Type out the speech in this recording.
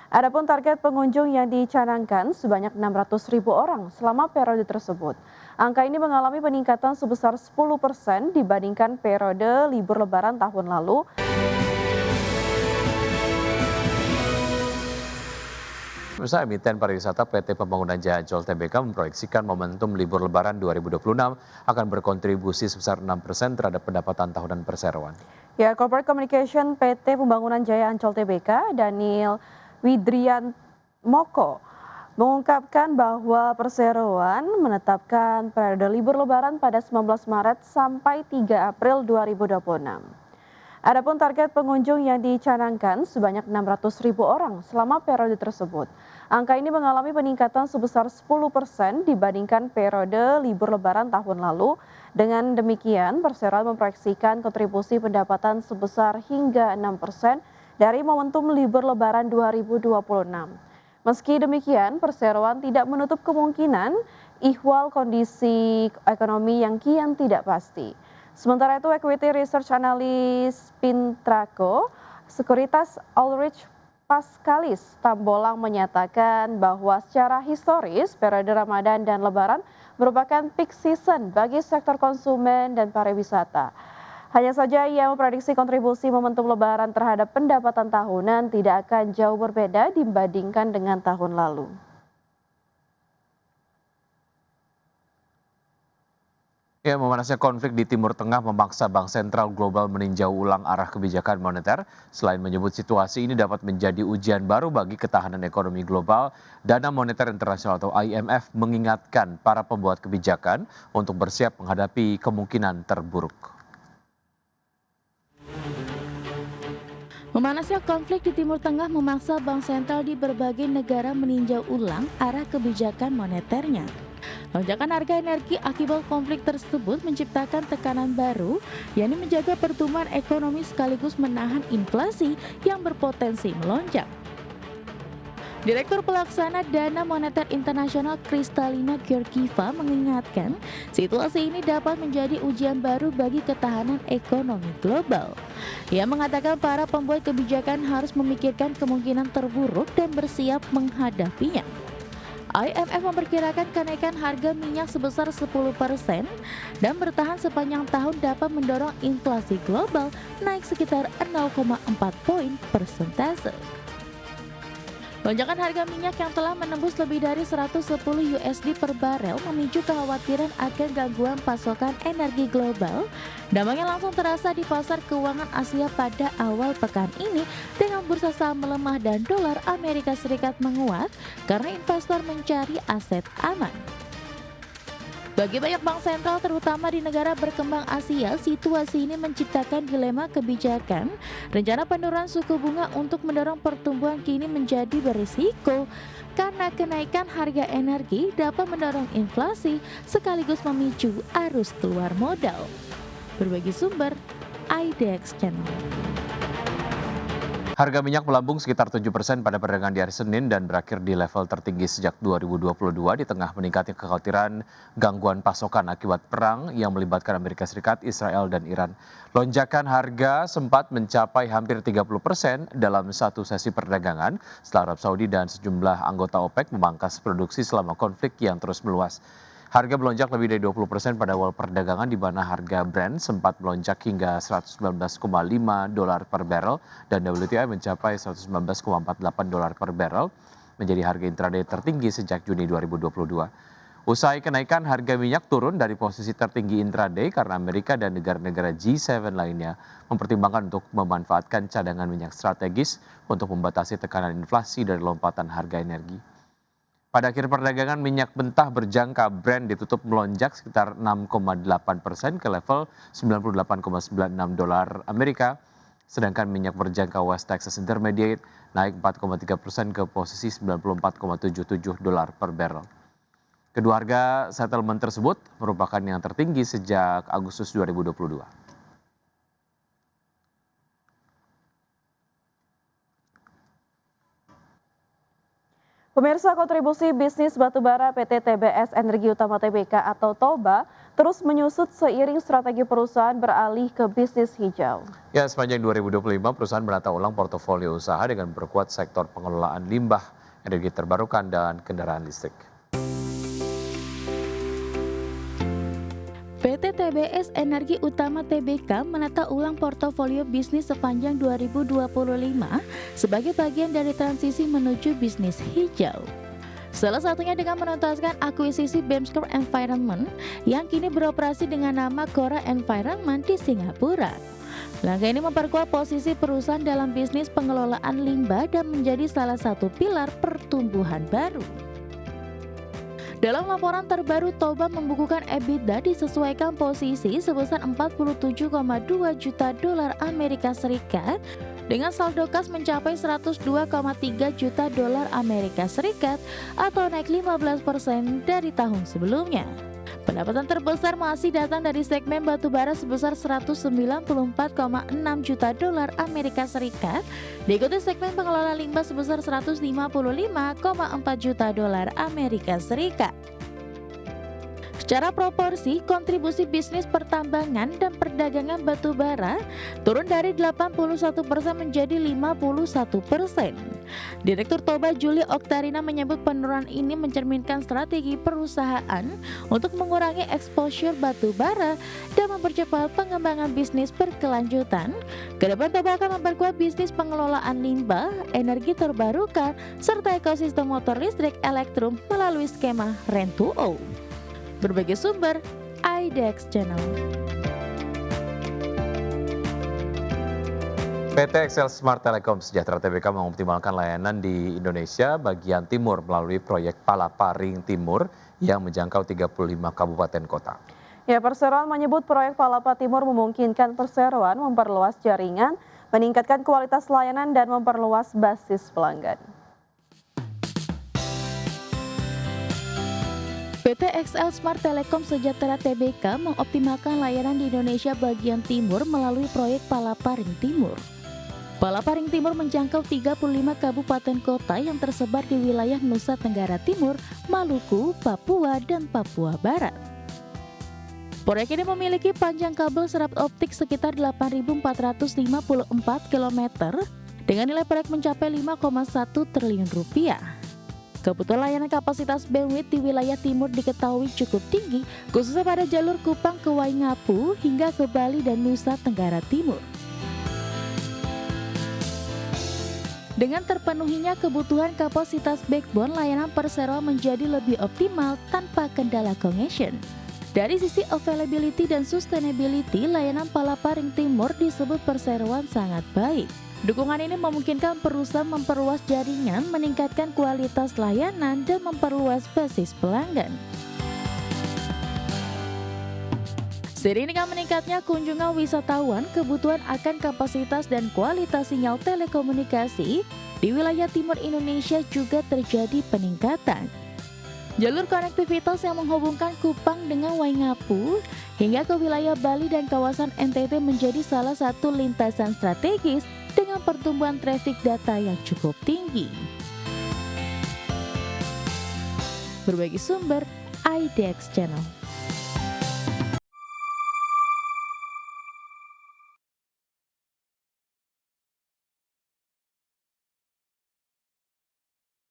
Adapun target pengunjung yang dicanangkan sebanyak 600.000 orang selama periode tersebut. Angka ini mengalami peningkatan sebesar 10% dibandingkan periode libur lebaran tahun lalu. Pemirsa, emiten pariwisata PT Pembangunan Jaya Ancol Tbk memproyeksikan momentum libur Lebaran 2026 akan berkontribusi sebesar 6% terhadap pendapatan tahunan perseroan. Ya, Corporate Communication PT Pembangunan Jaya Ancol Tbk, Daniel Widrian Moko, mengungkapkan bahwa perseroan menetapkan periode libur lebaran pada 19 Maret sampai 3 April 2026. Adapun target pengunjung yang dicanangkan sebanyak 600.000 orang selama periode tersebut. Angka ini mengalami peningkatan sebesar 10% dibandingkan periode libur lebaran tahun lalu. Dengan demikian, Perseroan memproyeksikan kontribusi pendapatan sebesar hingga 6% dari momentum libur lebaran 2026. Meski demikian, Perseroan tidak menutup kemungkinan ihwal kondisi ekonomi yang kian tidak pasti. Sementara itu, Equity Research Analyst Pintraco Sekuritas Ulrich Paskalis Tambolang menyatakan bahwa secara historis periode Ramadan dan Lebaran merupakan peak season bagi sektor konsumen dan pariwisata. Hanya saja ia memprediksi kontribusi momentum Lebaran terhadap pendapatan tahunan tidak akan jauh berbeda dibandingkan dengan tahun lalu. Ya, memanasnya konflik di Timur Tengah memaksa Bank Sentral Global meninjau ulang arah kebijakan moneter. Selain menyebut situasi ini dapat menjadi ujian baru bagi ketahanan ekonomi global, Dana Moneter Internasional atau IMF mengingatkan para pembuat kebijakan untuk bersiap menghadapi kemungkinan terburuk. Memanasnya konflik di Timur Tengah memaksa bank sentral di berbagai negara meninjau ulang arah kebijakan moneternya. Lonjakan harga energi akibat konflik tersebut menciptakan tekanan baru, yakni menjaga pertumbuhan ekonomi sekaligus menahan inflasi yang berpotensi melonjak. Direktur Pelaksana Dana Moneter Internasional Kristalina Georgieva mengingatkan situasi ini dapat menjadi ujian baru bagi ketahanan ekonomi global. Ia mengatakan para pembuat kebijakan harus memikirkan kemungkinan terburuk dan bersiap menghadapinya. IMF memperkirakan kenaikan harga minyak sebesar 10% dan bertahan sepanjang tahun dapat mendorong inflasi global naik sekitar 0,4 poin persentase. Lonjakan harga minyak yang telah menembus lebih dari 110 USD per barel memicu kekhawatiran akan gangguan pasokan energi global. Dampaknya langsung terasa di pasar keuangan Asia pada awal pekan ini dengan bursa saham melemah dan dolar Amerika Serikat menguat karena investor mencari aset aman. Bagi banyak bank sentral terutama di negara berkembang Asia, situasi ini menciptakan dilema kebijakan. Rencana penurunan suku bunga untuk mendorong pertumbuhan kini menjadi berisiko karena kenaikan harga energi dapat mendorong inflasi sekaligus memicu arus keluar modal. Berbagi sumber, IDX Channel. Harga minyak melambung sekitar 7% pada perdagangan di hari Senin dan berakhir di level tertinggi sejak 2022 di tengah meningkatnya kekhawatiran gangguan pasokan akibat perang yang melibatkan Amerika Serikat, Israel, dan Iran. Lonjakan harga sempat mencapai hampir 30% dalam satu sesi perdagangan setelah Arab Saudi dan sejumlah anggota OPEC memangkas produksi selama konflik yang terus meluas. Harga melonjak lebih dari 20% pada awal perdagangan di mana harga Brent sempat melonjak hingga 119,5 dolar per barrel dan WTI mencapai 119,48 dolar per barrel menjadi harga intraday tertinggi sejak Juni 2022. Usai kenaikan harga minyak turun dari posisi tertinggi intraday karena Amerika dan negara-negara G7 lainnya mempertimbangkan untuk memanfaatkan cadangan minyak strategis untuk membatasi tekanan inflasi dari lompatan harga energi. Pada akhir perdagangan minyak mentah berjangka Brent ditutup melonjak sekitar 6,8% ke level 98,96 dolar Amerika, sedangkan minyak berjangka West Texas Intermediate naik 4,3% ke posisi 94,77 dolar per barrel. Kedua harga settlement tersebut merupakan yang tertinggi sejak Agustus 2022. Pemirsa, kontribusi bisnis batubara PT TBS Energi Utama Tbk atau TOBA terus menyusut seiring strategi perusahaan beralih ke bisnis hijau. Ya, sepanjang 2025 perusahaan menata ulang portofolio usaha dengan memperkuat sektor pengelolaan limbah, energi terbarukan, dan kendaraan listrik. PT TBS Energi Utama Tbk menata ulang portofolio bisnis sepanjang 2025 sebagai bagian dari transisi menuju bisnis hijau. Salah satunya dengan menuntaskan akuisisi Bemsker Environment yang kini beroperasi dengan nama Cora Environment di Singapura. Langkah ini memperkuat posisi perusahaan dalam bisnis pengelolaan limbah dan menjadi salah satu pilar pertumbuhan baru. Dalam laporan terbaru, Toba membukukan EBITDA disesuaikan posisi sebesar 47,2 juta dolar Amerika Serikat dengan saldo kas mencapai 102,3 juta dolar Amerika Serikat atau naik 15% dari tahun sebelumnya. Pendapatan terbesar masih datang dari segmen batubara sebesar 194,6 juta dolar Amerika Serikat, diikuti segmen pengelola limbah sebesar 155,4 juta dolar Amerika Serikat. Secara proporsi, kontribusi bisnis pertambangan dan perdagangan batubara turun dari 81% menjadi 51%. Direktur Toba Juli Oktarina menyebut penurunan ini mencerminkan strategi perusahaan untuk mengurangi exposure batubara dan mempercepat pengembangan bisnis berkelanjutan. Kedepan Toba akan memperkuat bisnis pengelolaan limbah, energi terbarukan, serta ekosistem motor listrik elektrum melalui skema Rent to Own. Berbagai sumber, IDEX Channel. PT Excel Smart Telecom Sejahtera Tbk mengoptimalkan layanan di Indonesia bagian timur melalui proyek Palaparing Timur yang menjangkau 35 kabupaten kota. Ya, Perseroan menyebut proyek Palapa Timur memungkinkan Perseroan memperluas jaringan, meningkatkan kualitas layanan, dan memperluas basis pelanggan. PT XL Smart Telecom Sejahtera Tbk mengoptimalkan layanan di Indonesia bagian timur melalui proyek Palaparing Timur. Palaparing Timur menjangkau 35 kabupaten kota yang tersebar di wilayah Nusa Tenggara Timur, Maluku, Papua, dan Papua Barat. Proyek ini memiliki panjang kabel serap optik sekitar 8.454 km dengan nilai proyek mencapai 5,1 triliun rupiah. Kebutuhan layanan kapasitas bandwidth di wilayah timur diketahui cukup tinggi, khususnya pada jalur Kupang ke Waingapu hingga ke Bali dan Nusa Tenggara Timur. Dengan terpenuhinya kebutuhan kapasitas backbone, layanan Perseroan menjadi lebih optimal tanpa kendala congestion. Dari sisi availability dan sustainability, layanan Palaparing Timur disebut Perseroan sangat baik. Dukungan ini memungkinkan perusahaan memperluas jaringan, meningkatkan kualitas layanan, dan memperluas basis pelanggan. Seiring dengan meningkatnya kunjungan wisatawan, kebutuhan akan kapasitas dan kualitas sinyal telekomunikasi di wilayah timur Indonesia juga terjadi peningkatan. Jalur konektivitas yang menghubungkan Kupang dengan Waingapu hingga ke wilayah Bali dan kawasan NTT menjadi salah satu lintasan strategis dengan pertumbuhan trafik data yang cukup tinggi. Berbagi sumber, IDEX Channel.